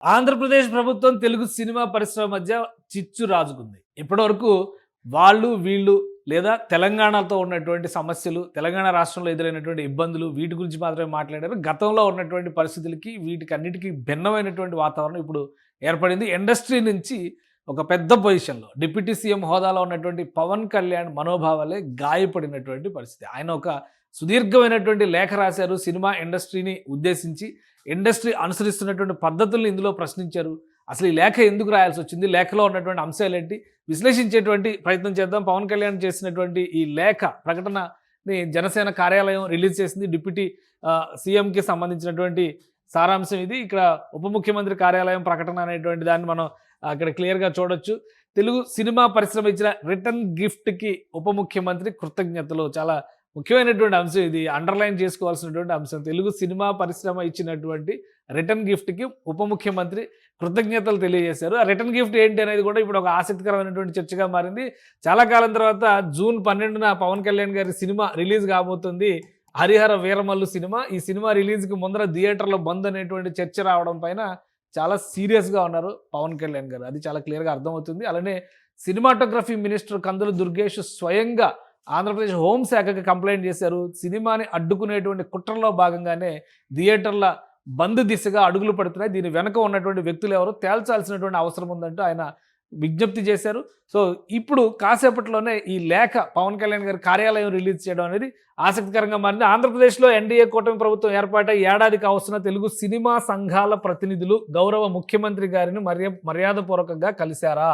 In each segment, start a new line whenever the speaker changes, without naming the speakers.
ఆంధ్రప్రదేశ్ ప్రభుత్వం తెలుగు సినిమా పరిశ్రమ మధ్య చిచ్చు రాజుకుంది. ఇప్పటివరకు వాళ్ళు, వీళ్ళు లేదా తెలంగాణతో ఉన్నటువంటి సమస్యలు, తెలంగాణ రాష్ట్రంలో ఎదురైనటువంటి ఇబ్బందులు వీటి గురించి మాత్రమే మాట్లాడారు. గతంలో ఉన్నటువంటి పరిస్థితులకి వీటికన్నిటికీ భిన్నమైనటువంటి వాతావరణం ఇప్పుడు ఏర్పడింది. ఇండస్ట్రీ నుంచి ఒక పెద్ద పొజిషన్‌లో డిప్యూటీ సీఎం హోదాలో ఉన్నటువంటి పవన్ కళ్యాణ్ మనోభావాలే గాయపడినటువంటి పరిస్థితి. ఆయన ఒక సుదీర్ఘమైనటువంటి లేఖ రాశారు సినిమా ఇండస్ట్రీని ఉద్దేశించి. ఇండస్ట్రీ అనుసరిస్తున్నటువంటి పద్ధతుల్ని ఇందులో ప్రశ్నించారు. అసలు ఈ లేఖ ఎందుకు రాయాల్సొచ్చింది? లేఖలో ఉన్నటువంటి అంశాలేంటి? విశ్లేషించేటువంటి ప్రయత్నం చేద్దాం. పవన్ కళ్యాణ్ చేసినటువంటి ఈ లేఖ ప్రకటనని జనసేన కార్యాలయం రిలీజ్ చేసింది. డిప్యూటీ సీఎంకి సంబంధించినటువంటి సారాంశం ఇది. ఇక్కడ ఉప ముఖ్యమంత్రి కార్యాలయం ప్రకటన అనేటువంటి దాన్ని మనం అక్కడ క్లియర్‌గా చూడొచ్చు. తెలుగు సినిమా పరిశ్రమ ఇచ్చిన రిటర్న్ గిఫ్ట్‌కి ఉప ముఖ్యమంత్రి కృతజ్ఞతలు. చాలా ముఖ్యమైనటువంటి అంశం ఇది. అండర్‌లైన్ చేసుకోవాల్సినటువంటి అంశం. తెలుగు సినిమా పరిశ్రమ ఇచ్చినటువంటి రిటర్న్ గిఫ్ట్‌కి ఉప ముఖ్యమంత్రి కృతజ్ఞతలు తెలియజేశారు. ఆ రిటర్న్ గిఫ్ట్ ఏంటి అనేది కూడా ఇప్పుడు ఒక ఆసక్తికరమైనటువంటి చర్చగా మారింది. చాలా కాలం తర్వాత జూన్ 12న పవన్ కళ్యాణ్ గారి సినిమా రిలీజ్ కాబోతుంది. 'హరిహర వీరమల్లు' సినిమా. ఈ సినిమా రిలీజ్‌కి ముందర థియేటర్‌లో బంద్ అనేటువంటి చర్చ రావడం పైన చాలా సీరియస్‌గా ఉన్నారు పవన్ కళ్యాణ్ గారు. అది చాలా క్లియర్‌గా అర్థమవుతుంది. అలానే సినిమాటోగ్రఫీ మినిస్టర్ కందుల దుర్గేష్ స్వయంగా ఆంధ్రప్రదేశ్ హోంశాఖకి కంప్లైంట్ చేశారు. సినిమాని అడ్డుకునేటువంటి కుట్రలో భాగంగానే థియేటర్ల బంద్ దిశగా అడుగులు పడుతున్నాయి. దీని వెనక ఉన్నటువంటి వ్యక్తులు ఎవరో తేల్చాల్సినటువంటి అవసరం ఉందంటూ ఆయన విజ్ఞప్తి చేశారు. సో ఇప్పుడు కాసేపట్లోనే ఈ లేఖ పవన్ కళ్యాణ్ గారి కార్యాలయం రిలీజ్ చేయడం అనేది ఆసక్తికరంగా మారింది. ఆంధ్రప్రదేశ్లో ఎన్డీఏ కూటమి ప్రభుత్వం ఏర్పాటై ఏడాదికి కావస్తున్న తెలుగు సినిమా సంఘాల ప్రతినిధులు గౌరవ ముఖ్యమంత్రి గారిని మర్యాదపూర్వకంగా కలిశారా?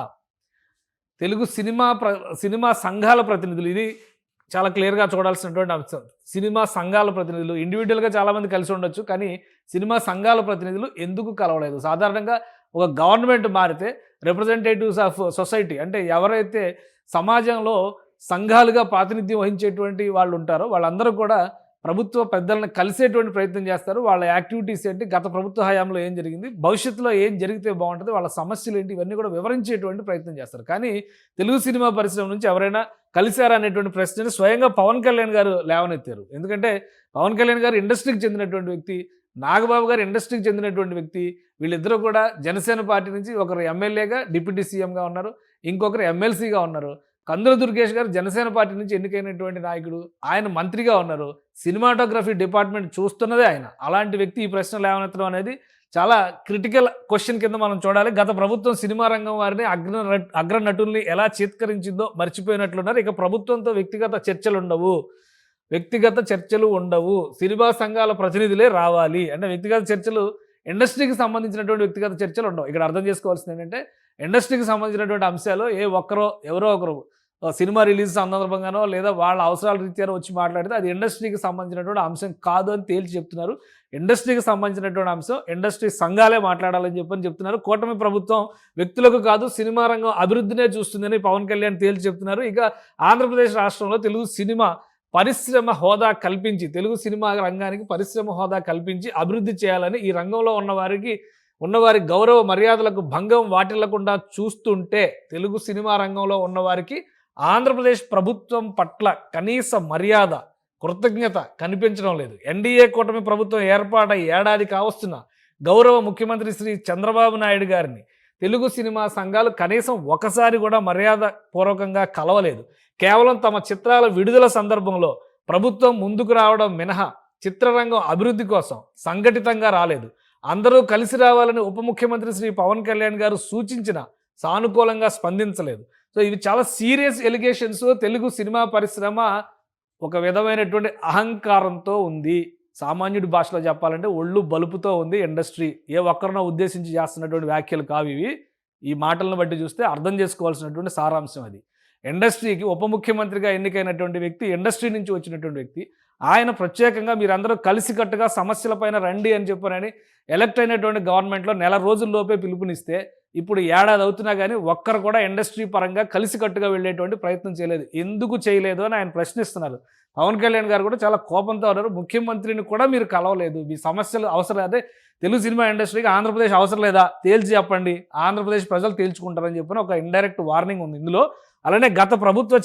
తెలుగు సినిమా సంఘాల ప్రతినిధులు, ఇది చాలా క్లియర్‌గా చూడాల్సినటువంటి అంశం. సినిమా సంఘాల ప్రతినిధులు ఇండివిడ్యువల్‌గా చాలామంది కలిసి ఉండొచ్చు. కానీ సినిమా సంఘాల ప్రతినిధులు ఎందుకు కలవలేదు? సాధారణంగా ఒక గవర్నమెంట్ మారితే రిప్రజెంటేటివ్స్ ఆఫ్ సొసైటీ, అంటే ఎవరైతే సమాజంలో సంఘాలుగా ప్రాతినిధ్యం వహించేటువంటి వాళ్ళు ఉంటారో వాళ్ళందరూ కూడా ప్రభుత్వ పెద్దలను కలిసేటువంటి ప్రయత్నం చేస్తారు. వాళ్ళ యాక్టివిటీస్ ఏంటి, గత ప్రభుత్వ హయాంలో ఏం జరిగింది, భవిష్యత్తులో ఏం జరిగితే బాగుంటుంది, వాళ్ళ సమస్యలు ఏంటి, ఇవన్నీ కూడా వివరించేటువంటి ప్రయత్నం చేస్తారు. కానీ తెలుగు సినిమా పరిశ్రమ నుంచి ఎవరైనా కలిశారా అనేటువంటి ప్రశ్నని స్వయంగా పవన్ కళ్యాణ్ గారు లేవనెత్తారు. ఎందుకంటే పవన్ కళ్యాణ్ గారు ఇండస్ట్రీకి చెందినటువంటి వ్యక్తి, నాగబాబు గారు ఇండస్ట్రీకి చెందినటువంటి వ్యక్తి. వీళ్ళిద్దరూ కూడా జనసేన పార్టీ నుంచి ఒకరు ఎమ్మెల్యేగా డిప్యూటీ సీఎంగా ఉన్నారు, ఇంకొకరు ఎమ్మెల్సీగా ఉన్నారు. కందుల దుర్గేష్ గారు జనసేన పార్టీ నుంచి ఎన్నికైనటువంటి నాయకుడు, ఆయన మంత్రిగా ఉన్నారు. సినిమాటోగ్రఫీ డిపార్ట్మెంట్ చూస్తున్నదే ఆయన. అలాంటి వ్యక్తి ఈ ప్రశ్న లేవనెత్తడం అనేది చాలా క్రిటికల్ క్వశ్చన్ కింద మనం చూడాలి. గత ప్రభుత్వం సినిమా రంగం వారిని అగ్ర నటుల్ని ఎలా చేత్కరించిందో మర్చిపోయినట్లున్నారు. ఇక ప్రభుత్వంతో వ్యక్తిగత చర్చలు ఉండవు, సినిమా సంఘాల ప్రతినిధులే రావాలి. అంటే వ్యక్తిగత చర్చలు, ఇండస్ట్రీకి సంబంధించినటువంటి వ్యక్తిగత చర్చలు ఉండవు. ఇక్కడ అర్థం చేసుకోవాల్సింది ఏంటంటే ఇండస్ట్రీకి సంబంధించినటువంటి అంశాలు ఎవరో ఒకరు సినిమా రిలీజ్ సందర్భంగానో లేదా వాళ్ళ అవసరాల రీత్యానో వచ్చి మాట్లాడితే అది ఇండస్ట్రీకి సంబంధించినటువంటి అంశం కాదు అని తేల్చి చెప్తున్నారు. ఇండస్ట్రీకి సంబంధించినటువంటి అంశం ఇండస్ట్రీ సంఘాలే మాట్లాడాలని చెప్తున్నారు. కూటమి ప్రభుత్వం వ్యక్తులకు కాదు సినిమా రంగం అభివృద్ధినే చూస్తుందని పవన్ కళ్యాణ్ తేల్చి చెప్తున్నారు. ఇక ఆంధ్రప్రదేశ్ రాష్ట్రంలో తెలుగు సినిమా పరిశ్రమ హోదా కల్పించి, తెలుగు సినిమా రంగానికి పరిశ్రమ హోదా కల్పించి అభివృద్ధి చేయాలని, ఈ రంగంలో ఉన్నవారి గౌరవ మర్యాదలకు భంగం వాటిల్లకుండా చూస్తుంటే తెలుగు సినిమా రంగంలో ఉన్నవారికి ఆంధ్రప్రదేశ్ ప్రభుత్వం పట్ల కనీస మర్యాద, కృతజ్ఞత కనిపించడం లేదు. ఎన్డీఏ కూటమి ప్రభుత్వం ఏర్పాటై ఏడాది కావస్తున్న గౌరవ ముఖ్యమంత్రి శ్రీ చంద్రబాబు నాయుడు గారిని తెలుగు సినిమా సంఘాలు కనీసం ఒకసారి కూడా మర్యాద పూర్వకంగా కలవలేదు. కేవలం తమ చిత్రాల విడుదల సందర్భంలో ప్రభుత్వం ముందుకు రావడం మినహా చిత్రరంగం అభివృద్ధి కోసం సంఘటితంగా రాలేదు. అందరూ కలిసి రావాలని ఉప ముఖ్యమంత్రి శ్రీ పవన్ కళ్యాణ్ గారు సూచించిన సానుకూలంగా స్పందించలేదు. సో ఇవి చాలా సీరియస్ ఎలిగేషన్స్. తెలుగు సినిమా పరిశ్రమ ఒక విధమైనటువంటి అహంకారంతో ఉంది. సామాన్యుడి భాషలో చెప్పాలంటే ఒళ్ళు బలుపుతో ఉంది ఇండస్ట్రీ. ఏ ఒక్కరినో ఉద్దేశించి చేస్తున్నటువంటి వ్యాఖ్యలు కావు ఇవి. ఈ మాటలను బట్టి చూస్తే అర్థం చేసుకోవాల్సినటువంటి సారాంశం అది. ఇండస్ట్రీకి ఉప ముఖ్యమంత్రిగా ఎన్నికైనటువంటి వ్యక్తి, ఇండస్ట్రీ నుంచి వచ్చినటువంటి వ్యక్తి, ఆయన ప్రత్యేకంగా మీరందరూ కలిసికట్టుగా సమస్యలపైన రండి అని చెప్పనని ఎలక్ట్ అయినటువంటి గవర్నమెంట్లో నెల రోజుల్లోపే పిలుపునిస్తే ఇప్పుడు ఏడాది అవుతున్నా కానీ ఒక్కరు కూడా ఇండస్ట్రీ పరంగా కలిసికట్టుగా వెళ్ళేటువంటి ప్రయత్నం చేయలేదు. ఎందుకు చేయలేదు అని ఆయన ప్రశ్నిస్తున్నారు. పవన్ కళ్యాణ్ గారు కూడా చాలా కోపంతో ఉన్నారు. ముఖ్యమంత్రిని కూడా మీరు కలవలేదు, మీ సమస్యలు అవసరం అదే తెలుగు సినిమా ఇండస్ట్రీకి ఆంధ్రప్రదేశ్ అవసరం లేదా తేల్చి చెప్పండి, ఆంధ్రప్రదేశ్ ప్రజలు తేల్చుకుంటారని చెప్పిన ఒక ఇండైరెక్ట్ వార్నింగ్ ఉంది ఇందులో. అలానే గత ప్రభుత్వ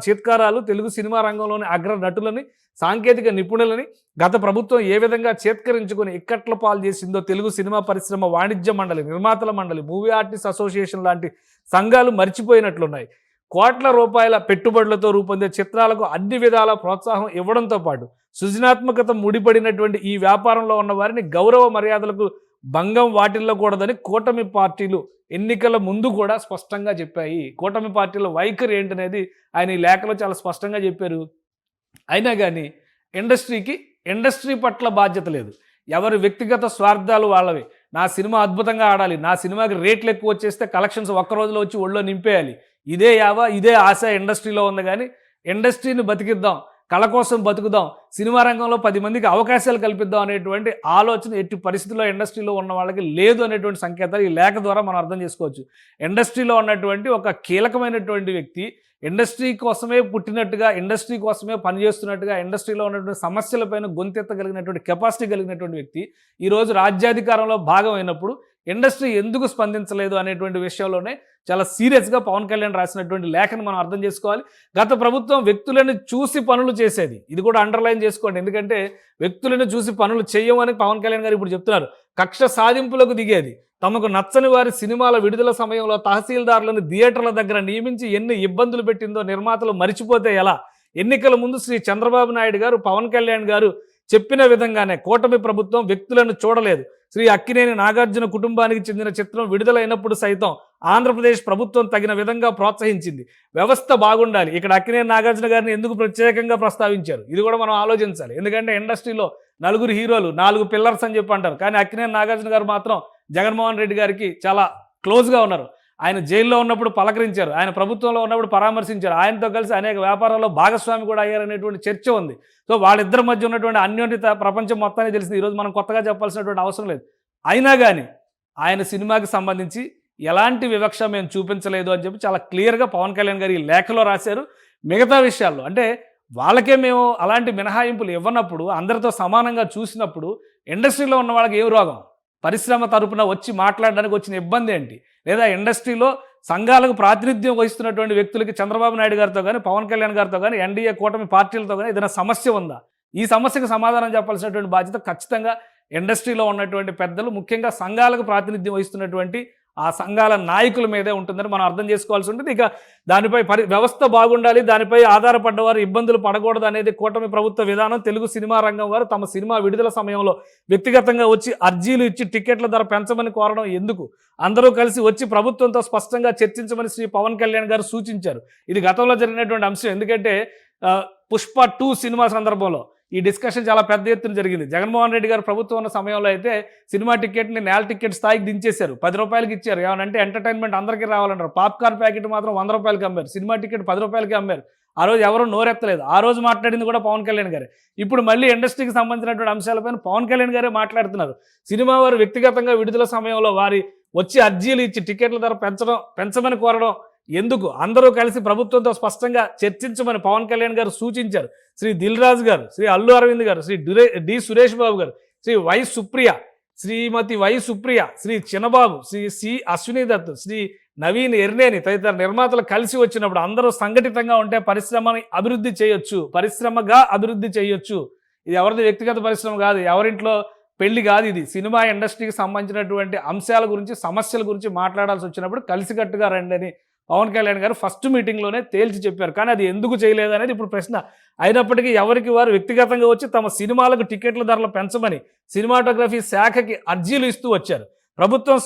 చీత్కారాలు తెలుగు సినిమా రంగంలోని అగ్ర నటులని, సాంకేతిక నిపుణులని గత ప్రభుత్వం ఏ విధంగా చేత్కరించుకుని ఇక్కట్ల పాలు చేసిందో తెలుగు సినిమా పరిశ్రమ వాణిజ్య మండలి, నిర్మాతల మండలి, మూవీ ఆర్టిస్ట్ అసోసియేషన్ లాంటి సంఘాలు మర్చిపోయినట్లున్నాయి. కోట్ల రూపాయల పెట్టుబడులతో రూపొందే చిత్రాలకు అన్ని విధాల ప్రోత్సాహం ఇవ్వడంతో పాటు సృజనాత్మకత ముడిపడినటువంటి ఈ వ్యాపారంలో ఉన్న వారిని గౌరవ మర్యాదలకు భంగం వాటిల్లకూడదని కూటమి పార్టీలు ఎన్నికల ముందు కూడా స్పష్టంగా చెప్పాయి. కూటమి పార్టీల వైఖరి ఏంటనేది ఆయన ఈ లేఖలో చాలా స్పష్టంగా చెప్పారు. అయినా కానీ ఇండస్ట్రీ పట్ల బాధ్యత లేదు. ఎవరి వ్యక్తిగత స్వార్థాలు వాళ్ళవి. నా సినిమా అద్భుతంగా ఆడాలి, నా సినిమాకి రేట్లు ఎక్కువ వచ్చేస్తే కలెక్షన్స్ ఒక్క రోజులో వచ్చి ఒళ్ళో నింపేయాలి, ఇదే ఇదే ఆశ ఇండస్ట్రీలో ఉంది. కానీ ఇండస్ట్రీని బతికిద్దాం, కళ కోసం బతుకుదాం, సినిమా రంగంలో 10 మందికి అవకాశాలు కల్పిద్దాం అనేటువంటి ఆలోచన ఎట్టి పరిస్థితుల్లో ఇండస్ట్రీలో ఉన్న వాళ్ళకి లేదు అనేటువంటి సంకేతాలు ఈ లేఖ ద్వారా మనం అర్థం చేసుకోవచ్చు. ఇండస్ట్రీలో ఉన్నటువంటి ఒక కీలకమైనటువంటి వ్యక్తి, ఇండస్ట్రీ కోసమే పుట్టినట్టుగా, ఇండస్ట్రీ కోసమే పనిచేస్తున్నట్టుగా, ఇండస్ట్రీలో ఉన్నటువంటి సమస్యలపైన గొంతెత్తగలిగినటువంటి కెపాసిటీ కలిగినటువంటి వ్యక్తి ఈరోజు రాజ్యాధికారంలో భాగం అయినప్పుడు ఇండస్ట్రీ ఎందుకు స్పందించలేదు అనేటువంటి విషయంలోనే చాలా సీరియస్గా పవన్ కళ్యాణ్ రాసినటువంటి లేఖను మనం అర్థం చేసుకోవాలి. గత ప్రభుత్వం వ్యక్తులను చూసి పనులు చేసేది, ఇది కూడా అండర్లైన్ చేసుకోండి. ఎందుకంటే వ్యక్తులను చూసి పనులు చేయమని పవన్ కళ్యాణ్ గారు ఇప్పుడు చెప్తున్నారు. కక్ష సాధింపులకు దిగేది. తమకు నచ్చని వారి సినిమాల విడుదల సమయంలో తహసీల్దారులను థియేటర్ల దగ్గర నియమించి ఎన్ని ఇబ్బందులు పెట్టిందో నిర్మాతలు మరిచిపోతే ఎలా? ఎన్నికల ముందు శ్రీ చంద్రబాబు నాయుడు గారు, పవన్ కళ్యాణ్ గారు చెప్పిన విధంగానే కూటమి ప్రభుత్వం వ్యక్తులను చూడలేదు. శ్రీ అక్కినేని నాగార్జున కుటుంబానికి చెందిన చిత్రం విడుదలైనప్పుడు సైతం ఆంధ్రప్రదేశ్ ప్రభుత్వం తగిన విధంగా ప్రోత్సహించింది. వ్యవస్థ బాగుండాలి. ఇక్కడ అక్కినేని నాగార్జున గారిని ఎందుకు ప్రత్యేకంగా ప్రస్తావించారు, ఇది కూడా మనం ఆలోచించాలి. ఎందుకంటే ఇండస్ట్రీలో 4 హీరోలు, 4 పిల్లర్స్ అని చెప్పి అంటారు. కానీ అక్కినేని నాగార్జున గారు మాత్రం జగన్మోహన్ రెడ్డి గారికి చాలా క్లోజ్గా ఉన్నారు. ఆయన జైల్లో ఉన్నప్పుడు పలకరించారు, ఆయన ప్రభుత్వంలో ఉన్నప్పుడు పరామర్శించారు, ఆయనతో కలిసి అనేక వ్యాపారాల్లో భాగస్వామి కూడా అయ్యారనేటువంటి చర్చ ఉంది. సో వాళ్ళిద్దరి మధ్య ఉన్నటువంటి అన్యోన్యత ప్రపంచం మొత్తానికి తెలిసింది. ఈరోజు మనం కొత్తగా చెప్పాల్సినటువంటి అవసరం లేదు. అయినా కానీ ఆయన సినిమాకి సంబంధించి ఎలాంటి వివక్ష మేము చూపించలేదు అని చెప్పి చాలా క్లియర్గా పవన్ కళ్యాణ్ గారు ఈ లేఖలో రాశారు. మిగతా విషయాల్లో అంటే వాళ్ళకే మేము అలాంటి మినహాయింపులు ఇవ్వనప్పుడు, అందరితో సమానంగా చూసినప్పుడు ఇండస్ట్రీలో ఉన్న వాళ్ళకి ఏం రోగం? పరిశ్రమ తరపున వచ్చి మాట్లాడడానికి వచ్చిన ఇబ్బంది ఏంటి? లేదా ఇండస్ట్రీలో సంఘాలకు ప్రాతినిధ్యం వహిస్తున్నటువంటి వ్యక్తులకి చంద్రబాబు నాయుడు గారితో కానీ, పవన్ కళ్యాణ్ గారితో కానీ, ఎన్డీఏ కూటమి పార్టీలతో కానీ ఏదైనా సమస్య ఉందా? ఈ సమస్యకు సమాధానం చెప్పాల్సినటువంటి బాధ్యత ఖచ్చితంగా ఇండస్ట్రీలో ఉన్నటువంటి పెద్దలు, ముఖ్యంగా సంఘాలకు ప్రాతినిధ్యం వహిస్తున్నటువంటి ఆ సంఘాల నాయకుల మీదే ఉంటుందని మనం అర్థం చేసుకోవాల్సి ఉంటుంది. ఇక దానిపై వ్యవస్థ బాగుండాలి, దానిపై ఆధారపడ్డవారు ఇబ్బందులు పడకూడదు అనేది కూటమి ప్రభుత్వ విధానం. తెలుగు సినిమా రంగం వారు తమ సినిమా విడుదల సమయంలో వ్యక్తిగతంగా వచ్చి అర్జీలు ఇచ్చి టికెట్ల ధర పెంచమని కోరడం ఎందుకు? అందరూ కలిసి వచ్చి ప్రభుత్వంతో స్పష్టంగా చర్చించమని శ్రీ పవన్ కళ్యాణ్ గారు సూచించారు. ఇది గతంలో జరిగినటువంటి అంశం. ఎందుకంటే పుష్ప 2 సినిమా సందర్భంలో ఈ డిస్కషన్ చాలా పెద్ద ఎత్తున జరిగింది. జగన్మోహన్ రెడ్డి గారు ప్రభుత్వం ఉన్న సమయంలో అయితే సినిమా టికెట్ని నేల టికెట్ స్థాయికి దించేశారు. 10 రూపాయలకి ఇచ్చారు. ఏమనంటే ఎంటర్టైన్మెంట్ అందరికీ రావాలంటారు. పాప్కార్న్ ప్యాకెట్ మాత్రం 100 రూపాయలకి అమ్మారు. సినిమా టికెట్ 10 రూపాయలకి అమ్మారు. ఆ రోజు ఎవరు నోరెత్తలేదు. ఆ రోజు మాట్లాడింది కూడా పవన్ కళ్యాణ్ గారే. ఇప్పుడు మళ్ళీ ఇండస్ట్రీకి సంబంధించినటువంటి అంశాలపైన పవన్ కళ్యాణ్ గారే మాట్లాడుతున్నారు. సినిమా వారు వ్యక్తిగతంగా విడుదల సమయంలో వారి వచ్చి అర్జీలు ఇచ్చి టికెట్ల ధర పెంచమని కోరడం ఎందుకు? అందరూ కలిసి ప్రభుత్వంతో స్పష్టంగా చర్చించమని పవన్ కళ్యాణ్ గారు సూచించారు. శ్రీ దిల్ రాజు గారు, శ్రీ అల్లు అరవింద్ గారు, శ్రీ డి సురేష్ బాబు గారు, Shri Y Supriya, Shrimati Y Supriya, Shri Chinnababu, Shri C Ashwini Dutt, Shri Naveen Yerneni తదితర నిర్మాతలు కలిసి వచ్చినప్పుడు అందరూ సంఘటితంగా ఉంటే పరిశ్రమని అభివృద్ధి చేయొచ్చు, పరిశ్రమగా అభివృద్ధి చేయొచ్చు. ఇది ఎవరిది వ్యక్తిగత పరిశ్రమ కాదు, ఎవరింట్లో పెళ్లి కాదు. ఇది సినిమా ఇండస్ట్రీకి సంబంధించినటువంటి అంశాల గురించి, సమస్యల గురించి మాట్లాడాల్సి వచ్చినప్పుడు కలిసికట్టుగా రండి అని పవన్ కళ్యాణ్ గారు ఫస్ట్ మీటింగ్లోనే తేల్చి చెప్పారు. కానీ అది ఎందుకు చేయలేదు అనేది ఇప్పుడు ప్రశ్న. అయినప్పటికీ ఎవరికి వారు వ్యక్తిగతంగా వచ్చి తమ సినిమాలకు టికెట్ల ధరలు పెంచమని సినిమాటోగ్రఫీ శాఖకి అర్జీలు ఇస్తూ వచ్చారు. ప్రభుత్వం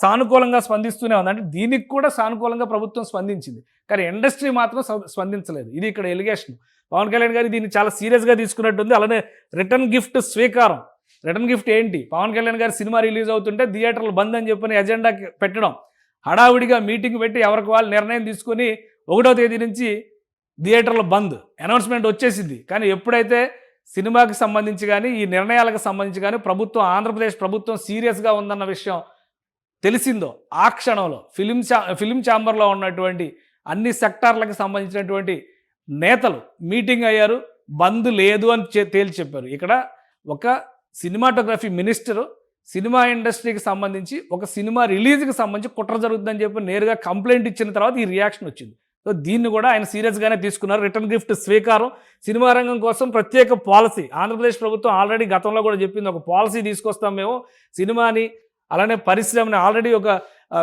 సానుకూలంగా స్పందిస్తూనే ఉంది. అంటే దీనికి కూడా సానుకూలంగా ప్రభుత్వం స్పందించింది, కానీ ఇండస్ట్రీ మాత్రం స్పందించలేదు. ఇది ఇక్కడ ఎలిగేషన్. పవన్ కళ్యాణ్ గారు దీన్ని చాలా సీరియస్గా తీసుకున్నట్టుంది. అలానే రిటర్న్ గిఫ్ట్ స్వీకారం. రిటర్న్ గిఫ్ట్ ఏంటి? పవన్ కళ్యాణ్ గారు సినిమా రిలీజ్ అవుతుంటే థియేటర్లు బంద్ అని చెప్పని ఎజెండా పెట్టడం, హడావుడిగా మీటింగ్ పెట్టి ఎవరికి వాళ్ళు నిర్ణయం తీసుకొని 1వ తేదీ నుంచి థియేటర్ల బంద్ అనౌన్స్మెంట్ వచ్చేసింది. కానీ ఎప్పుడైతే సినిమాకి సంబంధించి కానీ, ఈ నిర్ణయాలకు సంబంధించి కానీ ఆంధ్రప్రదేశ్ ప్రభుత్వం సీరియస్గా ఉందన్న విషయం తెలిసిందో ఆ క్షణంలో ఫిలిం ఛాంబర్లో ఉన్నటువంటి అన్ని సెక్టార్లకు సంబంధించినటువంటి నేతలు మీటింగ్ అయ్యారు. బంద్ లేదు అని తేల్చి చెప్పారు. ఇక్కడ ఒక సినిమాటోగ్రఫీ మినిస్టరు సినిమా ఇండస్ట్రీకి సంబంధించి ఒక సినిమా రిలీజ్కి సంబంధించి కుట్ర జరుగుతుందని చెప్పి నేరుగా కంప్లైంట్ ఇచ్చిన తర్వాత ఈ రియాక్షన్ వచ్చింది. సో దీన్ని కూడా ఆయన సీరియస్గానే తీసుకున్నారు. రిటర్న్ గిఫ్ట్ స్వీకారం, సినిమా రంగం కోసం ప్రత్యేక పాలసీ. ఆంధ్రప్రదేశ్ ప్రభుత్వం ఆల్రెడీ గతంలో కూడా చెప్పింది, ఒక పాలసీ తీసుకొస్తాం మేము సినిమాని, అలానే పరిశ్రమని. ఆల్రెడీ ఒక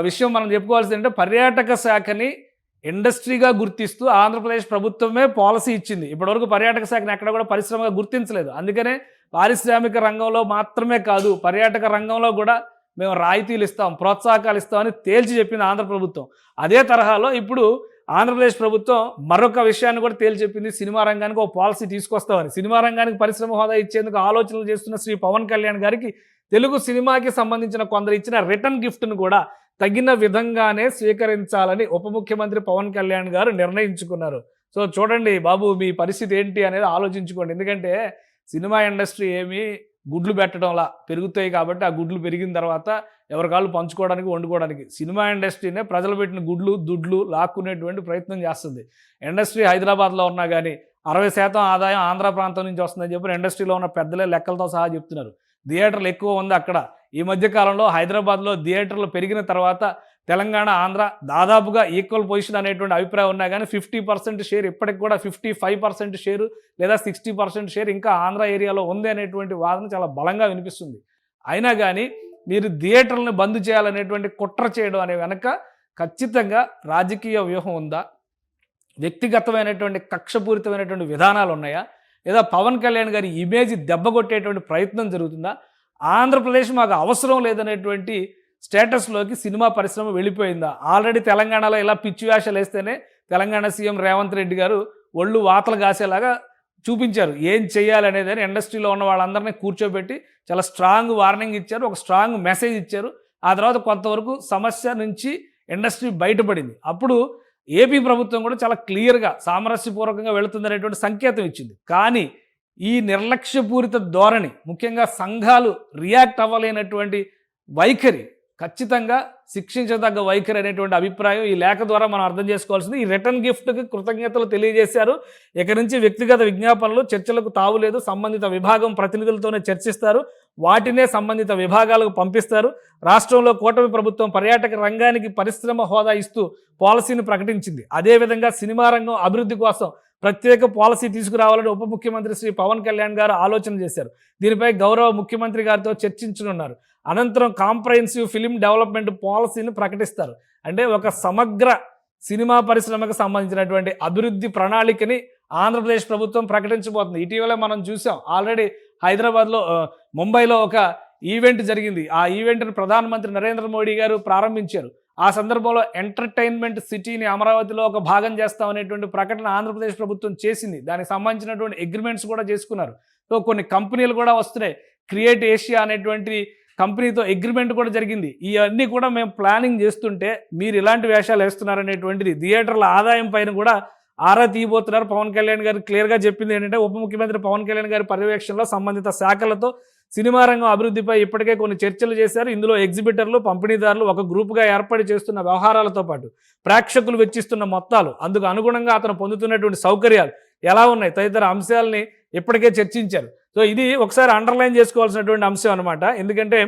విషయం మనం చెప్పుకోవాల్సింది అంటే, పర్యాటక శాఖని ఇండస్ట్రీగా గుర్తిస్తూ ఆంధ్రప్రదేశ్ ప్రభుత్వమే పాలసీ ఇచ్చింది. ఇప్పటివరకు పర్యాటక శాఖని ఎక్కడ కూడా పరిశ్రమగా గుర్తించలేదు. అందుకనే పారిశ్రామిక రంగంలో మాత్రమే కాదు, పర్యాటక రంగంలో కూడా మేము రాయితీలు ఇస్తాం, ప్రోత్సాహకాలు ఇస్తామని తేల్చి చెప్పింది ఆంధ్ర ప్రభుత్వం. అదే తరహాలో ఇప్పుడు ఆంధ్రప్రదేశ్ ప్రభుత్వం మరొక విషయాన్ని కూడా తేల్చి చెప్పింది, సినిమా రంగానికి ఒక పాలసీ తీసుకొస్తామని. సినిమా రంగానికి పరిశ్రమ హోదా ఇచ్చేందుకు ఆలోచనలు చేస్తున్న శ్రీ పవన్ కళ్యాణ్ గారికి తెలుగు సినిమాకి సంబంధించిన కొందరు ఇచ్చిన రిటర్న్ గిఫ్ట్ను కూడా తగిన విధంగానే స్వీకరించాలని ఉప ముఖ్యమంత్రి పవన్ కళ్యాణ్ గారు నిర్ణయించుకున్నారు. సో చూడండి బాబు, మీ పరిస్థితి ఏంటి అనేది ఆలోచించుకోండి. ఎందుకంటే సినిమా ఇండస్ట్రీ ఏమీ గుడ్లు పెట్టడంలా పెరుగుతాయి కాబట్టి, ఆ గుడ్లు పెరిగిన తర్వాత ఎవరికాళ్ళు పంచుకోవడానికి, వండుకోవడానికి. సినిమా ఇండస్ట్రీనే ప్రజలు పెట్టిన దుడ్లు లాక్కునేటువంటి ప్రయత్నం చేస్తుంది. ఇండస్ట్రీ హైదరాబాద్లో ఉన్నా కానీ 60% ఆదాయం ఆంధ్ర ప్రాంతం నుంచి వస్తుందని చెప్పి ఇండస్ట్రీలో ఉన్న పెద్దలే లెక్కలతో సహా చెప్తున్నారు. థియేటర్లు ఎక్కువ ఉంది అక్కడ. ఈ మధ్యకాలంలో హైదరాబాద్లో థియేటర్లు పెరిగిన తర్వాత తెలంగాణ, ఆంధ్ర దాదాపుగా ఈక్వల్ పొజిషన్ అనేటువంటి అభిప్రాయం ఉన్నా కానీ 50% షేర్, ఇప్పటికి కూడా 55% షేరు లేదా 60% షేర్ ఇంకా ఆంధ్ర ఏరియాలో ఉంది అనేటువంటి వాదన చాలా బలంగా వినిపిస్తుంది. అయినా కానీ మీరు థియేటర్లను బంద్ చేయాలనేటువంటి కుట్ర చేయడం అనే వెనక ఖచ్చితంగా రాజకీయ వ్యూహం ఉందా, వ్యక్తిగతమైనటువంటి కక్షపూరితమైనటువంటి విధానాలు ఉన్నాయా, లేదా పవన్ కళ్యాణ్ గారి ఇమేజ్ దెబ్బకొట్టేటువంటి ప్రయత్నం జరుగుతుందా, ఆంధ్రప్రదేశ్ మాకు అవసరం లేదనేటువంటి స్టేటస్లోకి సినిమా పరిశ్రమ వెళ్ళిపోయిందా? ఆల్రెడీ తెలంగాణలో ఇలా పిచ్చి వేషాలు వేస్తేనే తెలంగాణ సీఎం రేవంత్ రెడ్డి గారు ఒళ్ళు వాతలు కాసేలాగా చూపించారు ఏం చేయాలనేది. ఇండస్ట్రీలో ఉన్న వాళ్ళందరినీ కూర్చోబెట్టి చాలా స్ట్రాంగ్ వార్నింగ్ ఇచ్చారు, ఒక స్ట్రాంగ్ మెసేజ్ ఇచ్చారు. ఆ తర్వాత కొంతవరకు సమస్య నుంచి ఇండస్ట్రీ బయటపడింది. అప్పుడు ఏపీ ప్రభుత్వం కూడా చాలా క్లియర్గా సామరస్యపూర్వకంగా వెళుతుందనేటువంటి సంకేతం ఇచ్చింది. కానీ ఈ నిర్లక్ష్యపూరిత ధోరణి, ముఖ్యంగా సంఘాలు రియాక్ట్ అవ్వలేనటువంటి వైఖరి, ఖచ్చితంగా శిక్షించదగ్గ వైఖరి అనేటువంటి అభిప్రాయం ఈ లేఖ ద్వారా మనం అర్థం చేసుకోవాల్సింది. ఈ రిటర్న్ గిఫ్ట్కి కృతజ్ఞతలు తెలియజేశారు. ఇక నుంచి వ్యక్తిగత విజ్ఞాపనలు, చర్చలకు తావులేదు, సంబంధిత విభాగం ప్రతినిధులతోనే చర్చిస్తారు, వాటినే సంబంధిత విభాగాలకు పంపిస్తారు. రాష్ట్రంలో కూటమి ప్రభుత్వం పర్యాటక రంగానికి పరిశ్రమ హోదా ఇస్తూ పాలసీని ప్రకటించింది. అదేవిధంగా సినిమా రంగం అభివృద్ధి కోసం ప్రత్యేక పాలసీ తీసుకురావాలని ఉప ముఖ్యమంత్రి శ్రీ పవన్ కళ్యాణ్ గారు ఆలోచన చేశారు. దీనిపై గౌరవ ముఖ్యమంత్రి గారితో చర్చించనున్నారు. అనంతరం కాంప్రహెన్సివ్ ఫిలిం డెవలప్మెంట్ పాలసీని ప్రకటిస్తారు. అంటే ఒక సమగ్ర సినిమా పరిశ్రమకు సంబంధించినటువంటి అభివృద్ధి ప్రణాళికని ఆంధ్రప్రదేశ్ ప్రభుత్వం ప్రకటించబోతుంది. ఇటీవలే మనం చూసాం, ఆల్రెడీ హైదరాబాద్లో, ముంబైలో ఒక ఈవెంట్ జరిగింది. ఆ ఈవెంట్ని ప్రధానమంత్రి నరేంద్ర మోడీ గారు ప్రారంభించారు. ఆ సందర్భంలో ఎంటర్టైన్మెంట్ సిటీని అమరావతిలో ఒక భాగం చేస్తామనేటువంటి ప్రకటన ఆంధ్రప్రదేశ్ ప్రభుత్వం చేసింది. దానికి సంబంధించినటువంటి అగ్రిమెంట్స్ కూడా చేసుకున్నారు. సో కొన్ని కంపెనీలు కూడా వస్తున్నాయి. క్రియేట్ ఏషియా అనేటువంటి కంపెనీతో అగ్రిమెంట్ కూడా జరిగింది. ఇవన్నీ కూడా మేము ప్లానింగ్ చేస్తుంటే మీరు ఇలాంటి వేషాలు వేస్తున్నారనేటువంటిది థియేటర్ల ఆదాయం పైన కూడా ఆరా తీయబోతున్నారు. పవన్ కళ్యాణ్ గారు క్లియర్గా చెప్పింది ఏంటంటే, ఉప ముఖ్యమంత్రి పవన్ కళ్యాణ్ గారి పర్యవేక్షణలో సంబంధిత శాఖలతో సినిమా రంగం అభివృద్ధిపై ఇప్పటికే కొన్ని చర్చలు చేశారు. ఇందులో ఎగ్జిబిటర్లు, పంపిణీదారులు ఒక గ్రూపుగా ఏర్పాటు చేస్తున్న వ్యవహారాలతో పాటు ప్రేక్షకులు వెచ్చిస్తున్న మొత్తాలు, అందుకు అనుగుణంగా అతను పొందుతున్నటువంటి సౌకర్యాలు ఎలా ఉన్నాయి తదితర అంశాలని ఇప్పటికే చర్చించారు. సో ఇది ఒకసారి అండర్లైన్ చేసుకోవాల్సినటువంటి అంశం అనమాట. ఎందుకంటే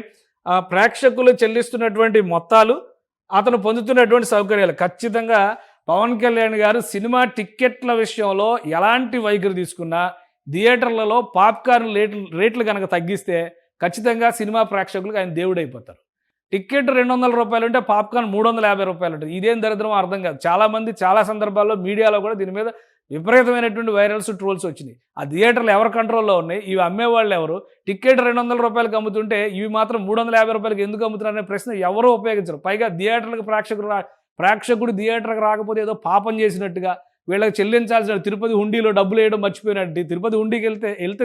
ప్రేక్షకులు చెల్లిస్తున్నటువంటి మొత్తాలు, అతను పొందుతున్నటువంటి సౌకర్యాలు, ఖచ్చితంగా పవన్ కళ్యాణ్ గారు సినిమా టిక్కెట్ల విషయంలో ఎలాంటి వైఖరి తీసుకున్నా, థియేటర్లలో పాప్కార్న్ రేట్లు కనుక తగ్గిస్తే ఖచ్చితంగా సినిమా ప్రేక్షకులకు ఆయన దేవుడైపోతారు. టికెట్ 200 రూపాయలు ఉంటే పాప్కార్న్ 350 రూపాయలు ఉంటుంది. ఇదేం దరిద్రం అర్థం కాదు. చాలామంది చాలా సందర్భాల్లో మీడియాలో కూడా దీని మీద విపరీతమైనటువంటి వైరల్స్, ట్రోల్స్ వచ్చినాయి. ఆ థియేటర్లు ఎవరి కంట్రోల్లో ఉన్నాయి, ఇవి అమ్మేవాళ్ళు ఎవరు, టికెట్ 200 రూపాయలకి అమ్ముతుంటే ఇవి మాత్రం 350 రూపాయలకి ఎందుకు అమ్ముతున్నారనే ప్రశ్న ఎవరూ ఉపయోగించరు. పైగా థియేటర్లకు ప్రేక్షకుడు థియేటర్కి రాకపోతే ఏదో పాపం చేసినట్టుగా, వీళ్ళకి చెల్లించాల్సిన తిరుపతి హుండీలో డబ్బులు వేయడం మర్చిపోయినట్టు. తిరుపతి హుండీకి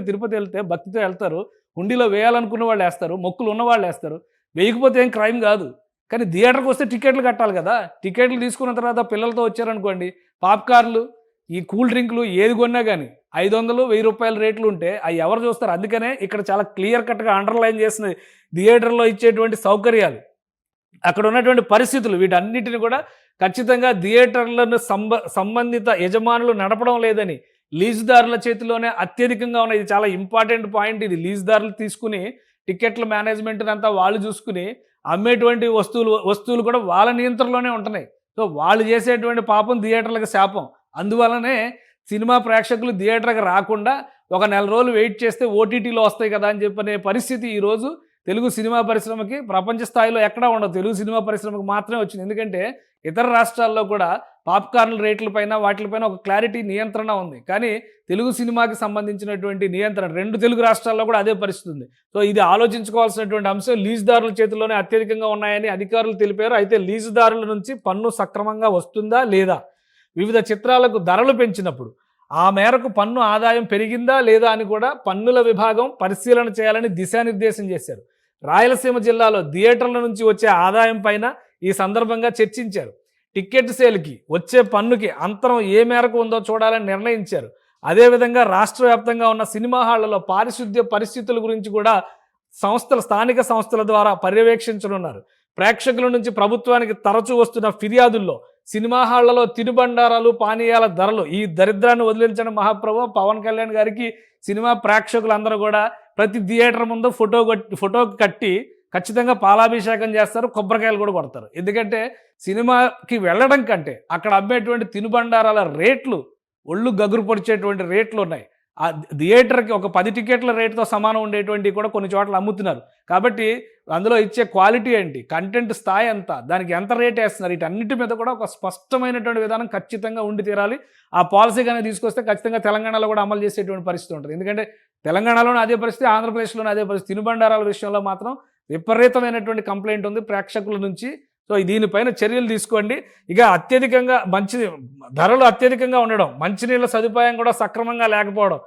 తిరుపతి వెళ్తే భక్తితో వెళ్తారు, హుండీలో వేయాలనుకున్న వాళ్ళు వేస్తారు, మొక్కులు ఉన్నవాళ్ళు వేస్తారు, వేయకపోతే ఏం క్రైమ్ కాదు. కానీ థియేటర్కి వస్తే టికెట్లు కట్టాలి కదా. టికెట్లు తీసుకున్న తర్వాత పిల్లలతో వచ్చారనుకోండి, పాప్కార్న్లు, ఈ కూల్ డ్రింకులు ఏది కొన్నా కానీ 500, 1000 రూపాయల రేట్లు ఉంటే అవి ఎవరు చూస్తారు? అందుకనే ఇక్కడ చాలా క్లియర్ కట్గా అండర్లైన్ చేస్తున్నది థియేటర్లో ఇచ్చేటువంటి సౌకర్యాలు, అక్కడ ఉన్నటువంటి పరిస్థితులు, వీటన్నిటిని కూడా ఖచ్చితంగా థియేటర్లను సంబంధిత యజమానులు నడపడం లేదని, లీజుదారుల చేతిలోనే అత్యధికంగా ఉన్నాయి. ఇది చాలా ఇంపార్టెంట్ పాయింట్. ఇది లీజుదారులు తీసుకుని టికెట్ల మేనేజ్మెంట్ని అంతా వాళ్ళు చూసుకుని అమ్మేటువంటి వస్తువులు కూడా వాళ్ళ నియంత్రణలోనే ఉంటున్నాయి. సో వాళ్ళు చేసేటువంటి పాపం థియేటర్లకు శాపం. అందువలనే సినిమా ప్రేక్షకులు థియేటర్‌కి రాకుండా ఒక నెల రోజులు వెయిట్ చేస్తే ఓటీటీలో వస్తాయి కదా అని చెప్పనే పరిస్థితి ఈరోజు తెలుగు సినిమా పరిశ్రమకి ప్రపంచ స్థాయిలో ఎక్కడా ఉండదు. తెలుగు సినిమా పరిశ్రమకు మాత్రమే వచ్చింది. ఎందుకంటే ఇతర రాష్ట్రాల్లో కూడా పాప్‌కార్న్ రేట్లపైన వాటిలపైన ఒక క్లారిటీ నియంత్రణ ఉంది. కానీ తెలుగు సినిమాకి సంబంధించినటువంటి నియంత్రణ 2 తెలుగు రాష్ట్రాల్లో కూడా అదే పరిస్థితి ఉంది. సో ఇది ఆలోచించుకోవాల్సినటువంటి అంశం. లీజుదారుల చేతుల్లోనే అత్యధికంగా ఉన్నాయని అధికారులు తెలిపారు. అయితే లీజుదారుల నుంచి పన్ను సక్రమంగా వస్తుందా లేదా? వివిధ చిత్రాలకు ధరలు పెంచినప్పుడు ఆ మేరకు పన్ను ఆదాయం పెరిగిందా లేదా అని కూడా పన్నుల విభాగం పరిశీలన చేయాలని దిశానిర్దేశం చేశారు. రాయలసీమ జిల్లాలో థియేటర్ల నుంచి వచ్చే ఆదాయం పైన ఈ సందర్భంగా చర్చించారు. టికెట్ సేల్కి వచ్చే పన్నుకి అంతరం ఏ మేరకు ఉందో చూడాలని నిర్ణయించారు. అదేవిధంగా రాష్ట్ర వ్యాప్తంగా ఉన్న సినిమా హాళ్లలో పారిశుద్ధ్య పరిస్థితుల గురించి కూడా స్థానిక సంస్థల ద్వారా పర్యవేక్షించనున్నారు. ప్రేక్షకుల నుంచి ప్రభుత్వానికి తరచూ వస్తున్న ఫిర్యాదుల్లో సినిమా హాళ్లలో తినుబండారాలు, పానీయాల ధరలు, ఈ దరిద్రాన్ని వదిలించిన మహాప్రభు పవన్ కళ్యాణ్ గారికి సినిమా ప్రేక్షకులందరూ కూడా ప్రతి థియేటర్ ముందు ఫోటో కట్టి ఖచ్చితంగా పాలాభిషేకం చేస్తారు, కొబ్బరికాయలు కూడా కొడతారు. ఎందుకంటే సినిమాకి వెళ్ళడం కంటే అక్కడ అమ్మేటువంటి తినుబండారాల రేట్లు ఒళ్ళు గగురు పొడిచేటువంటి రేట్లు ఉన్నాయి. ఆ థియేటర్కి ఒక 10 టికెట్ల రేటుతో సమానం ఉండేటువంటివి కూడా కొన్ని చోట్ల అమ్ముతున్నారు. కాబట్టి అందులో ఇచ్చే క్వాలిటీ ఏంటి, కంటెంట్ స్థాయి ఎంత, దానికి ఎంత రేట్ వేస్తున్నారు, వీటన్నిటి మీద కూడా ఒక స్పష్టమైనటువంటి విధానం ఖచ్చితంగా ఉండి తీరాలి. ఆ పాలసీ కానీ తీసుకొస్తే ఖచ్చితంగా తెలంగాణలో కూడా అమలు చేసేటువంటి పరిస్థితి ఉంటుంది. ఎందుకంటే తెలంగాణలోనే అదే పరిస్థితి, ఆంధ్రప్రదేశ్లోనే అదే పరిస్థితి. తినుబండారాల విషయంలో మాత్రం విపరీతమైనటువంటి కంప్లైంట్ ఉంది ప్రేక్షకుల నుంచి. సో దీనిపైన చర్యలు తీసుకోండి. ఇక అత్యధికంగా ధరలు అత్యధికంగా ఉండడం, మంచినీళ్ళ సదుపాయం కూడా సక్రమంగా లేకపోవడం,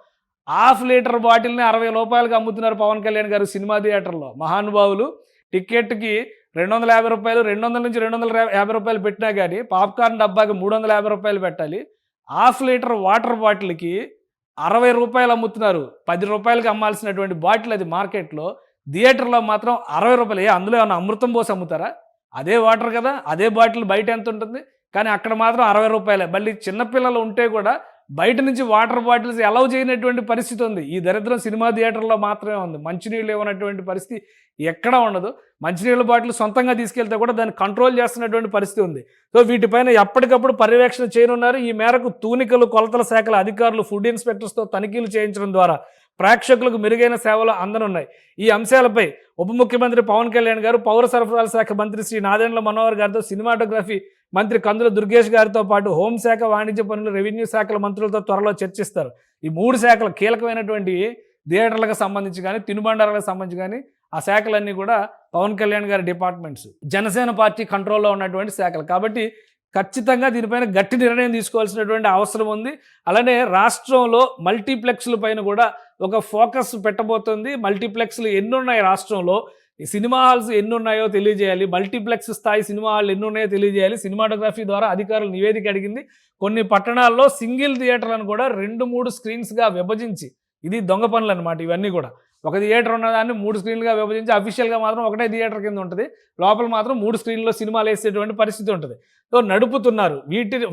½ లీటర్ బాటిల్ని 60 రూపాయలకు అమ్ముతున్నారు పవన్ కళ్యాణ్ గారు సినిమా థియేటర్లో. మహానుభావులు టికెట్కి 250 రూపాయలు, 200 నుంచి 250 రూపాయలు పెట్టినా కానీ పాప్కార్న్ డబ్బాకి 350 రూపాయలు పెట్టాలి. ½ లీటర్ వాటర్ బాటిల్కి 60 రూపాయలు అమ్ముతున్నారు. 10 రూపాయలకి అమ్మాల్సినటువంటి బాటిల్ అది మార్కెట్లో. థియేటర్లో మాత్రం 60 రూపాయలు. అందులో ఏమన్నా అమృతం పోసి అమ్ముతారా? అదే వాటర్ కదా, అదే బాటిల్ బయట ఎంత ఉంటుంది? కానీ అక్కడ మాత్రం 60 రూపాయలే. మళ్ళీ చిన్నపిల్లలు ఉంటే కూడా బయట నుంచి వాటర్ బాటిల్స్ అలౌ చేయనటువంటి పరిస్థితి ఉంది. ఈ దరిద్రం సినిమా థియేటర్లో మాత్రమే ఉంది. మంచినీళ్ళు ఇవ్వనటువంటి పరిస్థితి ఎక్కడా ఉండదు. మంచినీళ్ళ బాటిల్ సొంతంగా తీసుకెళ్తే కూడా దాన్ని కంట్రోల్ చేస్తున్నటువంటి పరిస్థితి ఉంది. సో వీటిపైన ఎప్పటికప్పుడు పర్యవేక్షణ చేయనున్నారు. ఈ మేరకు తూనికలు, కొలతల శాఖల అధికారులు ఫుడ్ ఇన్స్పెక్టర్స్తో తనిఖీలు చేయించడం ద్వారా ప్రేక్షకులకు మెరుగైన సేవలు అందనున్నాయి. ఈ అంశాలపై ఉప ముఖ్యమంత్రి పవన్ కళ్యాణ్ గారు, పౌర సరఫరాల శాఖ మంత్రి శ్రీ నాదెండ్ల మనోహర్ గారితో, సినిమాటోగ్రఫీ మంత్రి కందుల దుర్గేష్ గారితో పాటు హోంశాఖ, వాణిజ్య పనులు, రెవెన్యూ శాఖల మంత్రులతో త్వరలో చర్చిస్తారు. ఈ 3 శాఖలు కీలకమైనటువంటి థియేటర్లకు సంబంధించి కానీ, తినుబండారాలకు సంబంధించి కానీ ఆ శాఖలన్నీ కూడా పవన్ కళ్యాణ్ గారి డిపార్ట్మెంట్స్, జనసేన పార్టీ కంట్రోల్లో ఉన్నటువంటి శాఖలు. కాబట్టి ఖచ్చితంగా దీనిపైన గట్టి నిర్ణయం తీసుకోవాల్సినటువంటి అవసరం ఉంది. అలానే రాష్ట్రంలో మల్టీప్లెక్స్ల పైన కూడా ఒక ఫోకస్ పెట్టబోతుంది. మల్టీప్లెక్స్లు ఎన్ని ఉన్నాయి రాష్ట్రంలో, ఈ సినిమా హాల్స్ ఎన్ని ఉన్నాయో తెలియజేయాలి, మల్టీప్లెక్స్ స్థాయి సినిమా హాల్ ఎన్ని ఉన్నాయో తెలియజేయాలి. సినిమాటోగ్రఫీ ద్వారా అధికారులు నివేదిక అడిగింది. కొన్ని పట్టణాల్లో సింగిల్ థియేటర్లను కూడా 2-3 స్క్రీన్స్గా విభజించి, ఇది దొంగ పనులు అనమాట ఇవన్నీ కూడా. ఒక థియేటర్ ఉన్నదాన్ని 3 స్క్రీన్లుగా విభజించి అఫీషియల్గా మాత్రం ఒకటే థియేటర్ కింద ఉంటుంది, లోపల మాత్రం 3 స్క్రీన్లో సినిమాలు వేసేటువంటి పరిస్థితి ఉంటుంది. సో నడుపుతున్నారు.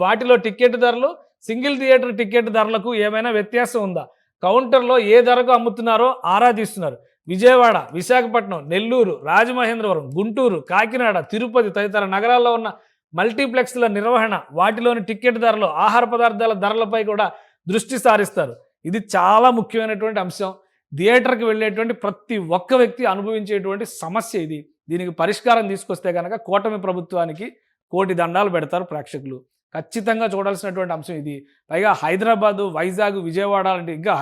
వాటిలో టికెట్ ధరలు, సింగిల్ థియేటర్ టికెట్ ధరలకు ఏమైనా వ్యత్యాసం ఉందా, కౌంటర్లో ఏ ధరకు అమ్ముతున్నారో ఆరా తీస్తున్నారు. విజయవాడ, విశాఖపట్నం, నెల్లూరు, రాజమహేంద్రవరం, గుంటూరు, కాకినాడ, తిరుపతి తదితర నగరాల్లో ఉన్న మల్టీప్లెక్స్ల నిర్వహణ, వాటిలోని టికెట్ ధరలు, ఆహార పదార్థాల ధరలపై కూడా దృష్టి సారిస్తారు. ఇది చాలా ముఖ్యమైనటువంటి అంశం. థియేటర్కి వెళ్ళేటువంటి ప్రతి ఒక్క వ్యక్తి అనుభవించేటువంటి సమస్య ఇది. దీనికి పరిష్కారం తీసుకొస్తే కనుక కూటమి ప్రభుత్వానికి కోటి దండాలు పెడతారు ప్రేక్షకులు. ఖచ్చితంగా చూడాల్సినటువంటి అంశం ఇది. పైగా హైదరాబాదు, వైజాగ్, విజయవాడ అంటే ఇంకా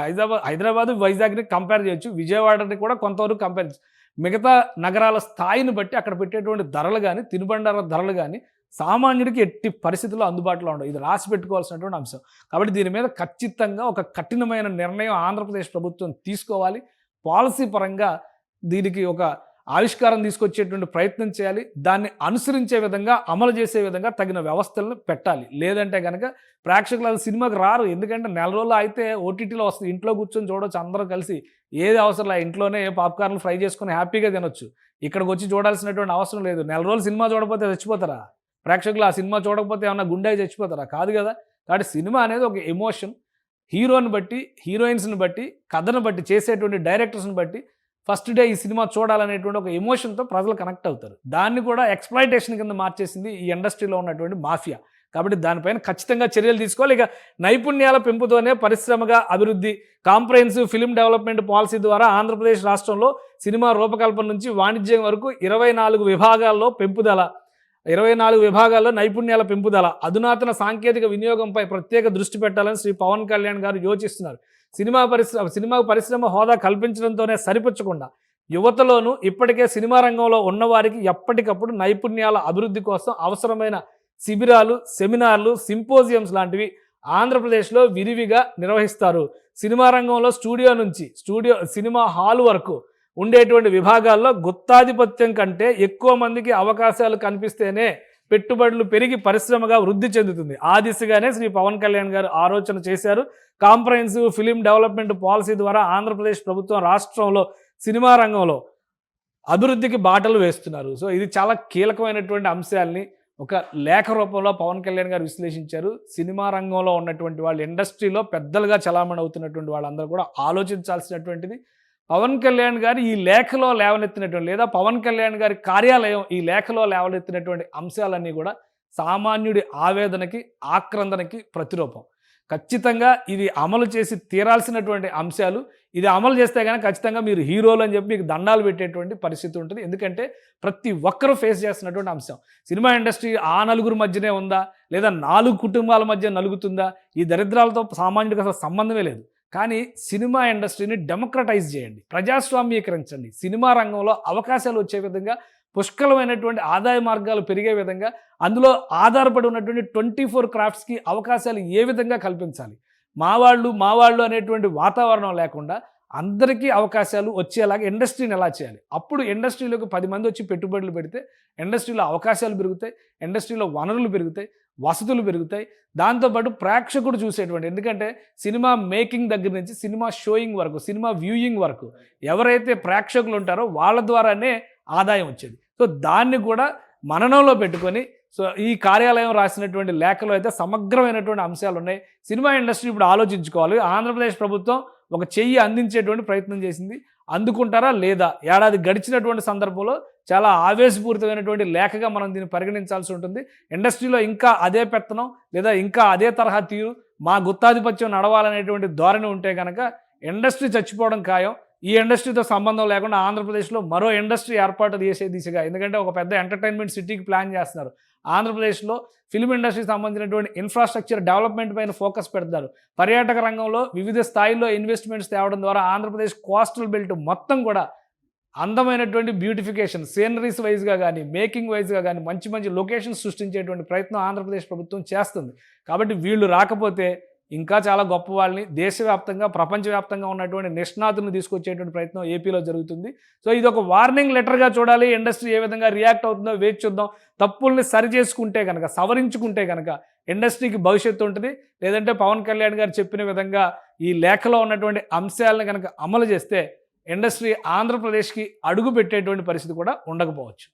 హైదరాబాదు, వైజాగ్ని కంపేర్ చేయొచ్చు, విజయవాడని కూడా కొంతవరకు కంపేర్ చేయొచ్చు. మిగతా నగరాల స్థాయిని బట్టి అక్కడ పెట్టేటువంటి ధరలు కానీ, తినుబండార ధరలు కానీ సామాన్యుడికి ఎట్టి పరిస్థితుల్లో అందుబాటులో ఉండవు. ఇది రాసి పెట్టుకోవాల్సినటువంటి అంశం. కాబట్టి దీని మీద ఖచ్చితంగా ఒక కఠినమైన నిర్ణయం ఆంధ్రప్రదేశ్ ప్రభుత్వం తీసుకోవాలి. పాలసీ పరంగా దీనికి ఒక ఆవిష్కారం తీసుకొచ్చేటువంటి ప్రయత్నం చేయాలి. దాన్ని అనుసరించే విధంగా, అమలు చేసే విధంగా తగిన వ్యవస్థలను పెట్టాలి. లేదంటే కనుక ప్రేక్షకులు అది సినిమాకి రారు. ఎందుకంటే నెల రోజులు అయితే ఓటీటీలో వస్తుంది, ఇంట్లో కూర్చొని చూడవచ్చు అందరూ కలిసి. ఏది అవసరం లేదు, ఇంట్లోనే పాప్కార్న్లు ఫ్రై చేసుకొని హ్యాపీగా తినొచ్చు. ఇక్కడికి వచ్చి చూడాల్సినటువంటి అవసరం లేదు. నెల రోజులు సినిమా చూడకపోతే చచ్చిపోతారా ప్రేక్షకులు? ఆ సినిమా చూడకపోతే ఏమన్నా గుండె చచ్చిపోతారా? కాదు కదా. కాబట్టి సినిమా అనేది ఒక ఎమోషన్. హీరోని బట్టి, హీరోయిన్స్ని బట్టి, కథను బట్టి, చేసేటువంటి డైరెక్టర్స్ని బట్టి, ఫస్ట్ డే ఈ సినిమా చూడాలనేటువంటి ఒక ఎమోషన్తో ప్రజలు కనెక్ట్ అవుతారు. దాన్ని కూడా ఎక్స్‌ప్లాయిటేషన్ కింద మార్చేసింది ఈ ఇండస్ట్రీలో ఉన్నటువంటి మాఫియా. కాబట్టి దానిపైన ఖచ్చితంగా చర్యలు తీసుకోవాలి. ఇక నైపుణ్యాల పెంపుతోనే పరిశ్రమగా అభివృద్ధి, కాంప్రహెన్సివ్ ఫిల్మ్ డెవలప్మెంట్ పాలసీ ద్వారా ఆంధ్రప్రదేశ్ రాష్ట్రంలో సినిమా రూపకల్పన నుంచి వాణిజ్యం వరకు 24 విభాగాల్లో పెంపుదల, 24 విభాగాల్లో నైపుణ్యాల పెంపుదల, అధునాతన సాంకేతిక వినియోగంపై ప్రత్యేక దృష్టి పెట్టాలని శ్రీ పవన్ కళ్యాణ్ గారు యోచిస్తున్నారు. సినిమా పరిశ్రమ హోదా కల్పించడంతోనే సరిపుచ్చకుండా యువతలోనూ ఇప్పటికే సినిమా రంగంలో ఉన్నవారికి ఎప్పటికప్పుడు నైపుణ్యాల అభివృద్ధి కోసం అవసరమైన శిబిరాలు, సెమినార్లు, సింపోజియమ్స్ లాంటివి ఆంధ్రప్రదేశ్లో విరివిగా నిర్వహిస్తారు. సినిమా రంగంలో స్టూడియో నుంచి సినిమా హాల్ వరకు ఉండేటువంటి విభాగాల్లో గుత్తాధిపత్యం కంటే ఎక్కువ మందికి అవకాశాలు కనిపిస్తేనే పెట్టుబడులు పెరిగి పరిశ్రమగా వృద్ధి చెందుతుంది. ఆ దిశగానే శ్రీ పవన్ కళ్యాణ్ గారు ఆలోచన చేశారు. కాంప్రహెన్సివ్ ఫిలిం డెవలప్మెంట్ పాలసీ ద్వారా ఆంధ్రప్రదేశ్ ప్రభుత్వం రాష్ట్రంలో సినిమా రంగంలో అభివృద్ధికి బాటలు వేస్తున్నారు. సో ఇది చాలా కీలకమైనటువంటి అంశాలని ఒక లేఖ రూపంలో పవన్ కళ్యాణ్ గారు విశ్లేషించారు. సినిమా రంగంలో ఉన్నటువంటి వాళ్ళు, ఇండస్ట్రీలో పెద్దలుగా చలామణి అవుతున్నటువంటి వాళ్ళందరూ కూడా ఆలోచించాల్సినటువంటిది పవన్ కళ్యాణ్ గారు ఈ లేఖలో లేవనెత్తినటువంటి, లేదా పవన్ కళ్యాణ్ గారి కార్యాలయం ఈ లేఖలో లేవనెత్తినటువంటి అంశాలన్నీ కూడా సామాన్యుడి ఆవేదనకి, ఆక్రందనకి ప్రతిరూపం. ఖచ్చితంగా ఇది అమలు చేసి తీరాల్సినటువంటి అంశాలు. ఇది అమలు చేస్తే కనుక ఖచ్చితంగా మీరు హీరోలు అని చెప్పి మీకు దండాలు పెట్టేటువంటి పరిస్థితి ఉంటుంది. ఎందుకంటే ప్రతి ఒక్కరూ ఫేస్ చేస్తున్నటువంటి అంశం. సినిమా ఇండస్ట్రీ ఆ నలుగురు మధ్యనే ఉందా, లేదా 4 కుటుంబాల మధ్య నలుగుతుందా? ఈ దరిద్రాలతో సామాన్యుడికి అసలు సంబంధమే లేదు. కానీ సినిమా ఇండస్ట్రీని డెమోక్రటైజ్ చేయండి, ప్రజాస్వామ్యీకరించండి, సినిమా రంగంలో అవకాశాలు వచ్చే విధంగా, పుష్కలమైనటువంటి ఆదాయ మార్గాలు పెరిగే విధంగా, అందులో ఆధారపడి ఉన్నటువంటి 24 క్రాఫ్ట్స్కి అవకాశాలు ఏ విధంగా కల్పించాలి, మా వాళ్ళు అనేటువంటి వాతావరణం లేకుండా అందరికీ అవకాశాలు వచ్చేలాగా ఇండస్ట్రీని ఎలా చేయాలి. అప్పుడు ఇండస్ట్రీలోకి 10 మంది వచ్చి పెట్టుబడులు పెడితే ఇండస్ట్రీలో అవకాశాలు పెరుగుతాయి, ఇండస్ట్రీలో వనరులు పెరుగుతాయి, వసతులు పెరుగుతాయి. దాంతోపాటు ప్రేక్షకుడు చూసేటువంటి, ఎందుకంటే సినిమా మేకింగ్ దగ్గర నుంచి సినిమా షోయింగ్ వరకు, సినిమా వ్యూయింగ్ వరకు ఎవరైతే ప్రేక్షకులు ఉంటారో వాళ్ళ ద్వారానే ఆదాయం వచ్చేది. సో దాన్ని కూడా మననంలో పెట్టుకొని, సో ఈ కార్యాలయం రాసినటువంటి లేఖలో అయితే సమగ్రమైనటువంటి అంశాలు ఉన్నాయి. సినిమా ఇండస్ట్రీ ఇప్పుడు ఆలోచించుకోవాలి. ఆంధ్రప్రదేశ్ ప్రభుత్వం ఒక చెయ్యి అందించేటువంటి ప్రయత్నం చేసింది. అందుకుంటారా లేదా? ఏడాది గడిచినటువంటి సందర్భంలో చాలా ఆవేశపూరితమైనటువంటి లేఖగా మనం దీన్ని పరిగణించాల్సి ఉంటుంది. ఇండస్ట్రీలో ఇంకా అదే పెత్తనం, లేదా ఇంకా అదే తరహా తీరు, మా గుత్తాధిపత్యం నడవాలనేటువంటి ధోరణి ఉంటే కనుక ఇండస్ట్రీ చచ్చిపోవడం ఖాయం. ఈ ఇండస్ట్రీతో సంబంధం లేకుండా ఆంధ్రప్రదేశ్లో మరో ఇండస్ట్రీ ఏర్పాటు చేసే దిశగా, ఎందుకంటే ఒక పెద్ద ఎంటర్టైన్మెంట్ సిటీకి ప్లాన్ చేస్తున్నారు. ఆంధ్రప్రదేశ్లో ఫిల్మ్ ఇండస్ట్రీకి సంబంధించినటువంటి ఇన్ఫ్రాస్ట్రక్చర్ డెవలప్మెంట్ పైన ఫోకస్ పెడతారు. పర్యాటక రంగంలో వివిధ స్థాయిల్లో ఇన్వెస్ట్మెంట్స్ తేవడం ద్వారా ఆంధ్రప్రదేశ్ కోస్టల్ బెల్ట్ మొత్తం కూడా అందమైనటువంటి బ్యూటిఫికేషన్, సీనరీస్ వైజ్గా కానీ, మేకింగ్ వైజ్గా కానీ మంచి మంచి లొకేషన్స్ సృష్టించేటువంటి ప్రయత్నం ఆంధ్రప్రదేశ్ ప్రభుత్వం చేస్తుంది. కాబట్టి వీళ్ళు రాకపోతే ఇంకా చాలా గొప్ప వాళ్ళని, దేశవ్యాప్తంగా ప్రపంచవ్యాప్తంగా ఉన్నటువంటి నిష్ణాతులను తీసుకొచ్చేటువంటి ప్రయత్నం ఏపీలో జరుగుతుంది. సో ఇది ఒక వార్నింగ్ లెటర్గా చూడాలి. ఇండస్ట్రీ ఏ విధంగా రియాక్ట్ అవుతుందో వేచి చూద్దాం. తప్పుల్ని సరి చేసుకుంటే కనుక, సవరించుకుంటే కనుక ఇండస్ట్రీకి భవిష్యత్తు ఉంటుంది. లేదంటే పవన్ కళ్యాణ్ గారు చెప్పిన విధంగా ఈ లేఖలో ఉన్నటువంటి అంశాలను కనుక అమలు చేస్తే ఇండస్ట్రీ ఆంధ్రప్రదేశ్కి అడుగు పెట్టేటువంటి పరిస్థితి కూడా ఉండకపోవచ్చు.